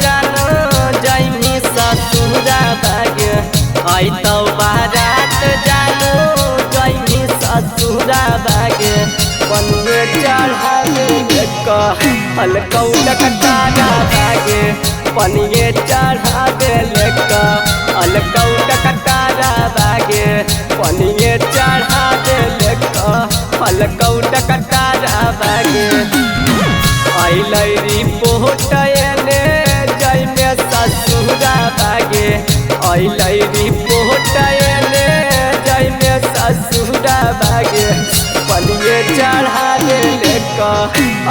जानो जैमी ससुरा बागे आई तो बारात जानो जैमी ससुरा बागे पनिए चढ़ावे अलकौटा कटारा बागे पनिए चढ़ावे अलकौटा कटारा बागे पनिए चढ़ावे अलकौटा कटारा बागे आइलै रिपोर्ट एने जैमे ससुरा बागे आइलै रिपोर्ट एने जैमे ससुरा बागे पनिए चढ़ावे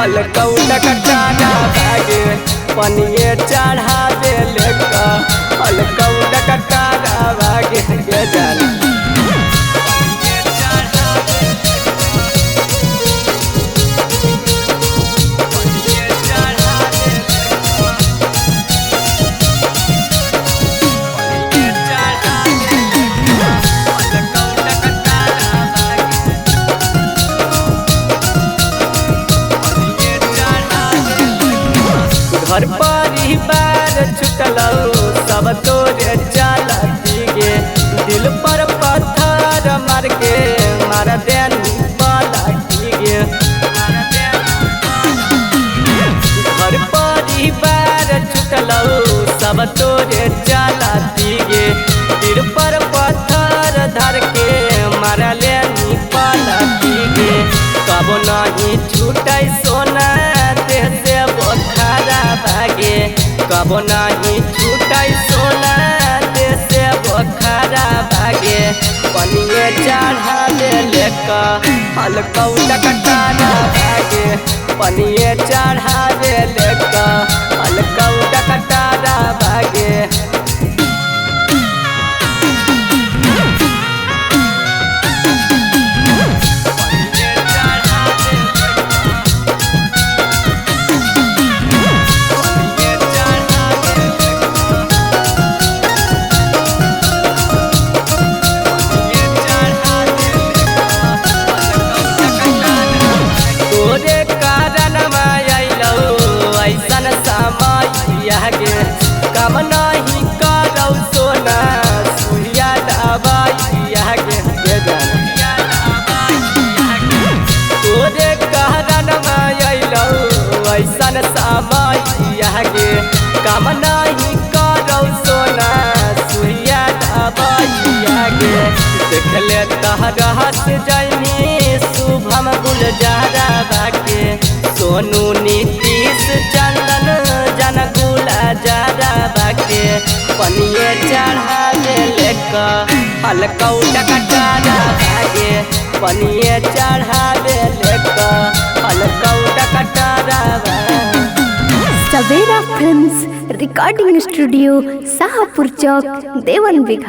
अलकौटा कटारा बागे पनिए चढ़ावे अलकौटा कटारा बागे के जान घर परिवार छुटलौ सब तोरे चलती गे दिल पर पत्थर मार के मार देनी पलटी गे घर परिवार छुटलौ सब तोरे चलती गे दिल पर पत्थर धर के मार लेनी पलटी गे कब नहीं छूटै सोना देह से बोखारा बागे कब नहीं छूटै सोना देह से बोखारा बागे पनिए चढ़ावे अलकौटा कटारा बागे पनिए चढ़ावे अलकौटा कटारा बागे कम नहीं करौ सोना सुइया दवाइया गे तोरे कारण अइलौ ऐसन समैया गे कम नहीं करौ सोना सुइया दवाइया गे देख ले तहरहस जैमी शुभम गुलजारा बाके सोनू नीतीश चंदन जन गुलजारा बाके पनिए चढ़ावे अलकौटा कटारा बागे पनिए चढ़ावे अलकौटा कटारा बागे। सवेरा फिल्म्स रिकॉर्डिंग स्टूडियो शाहपुर चौक देवन बिघा।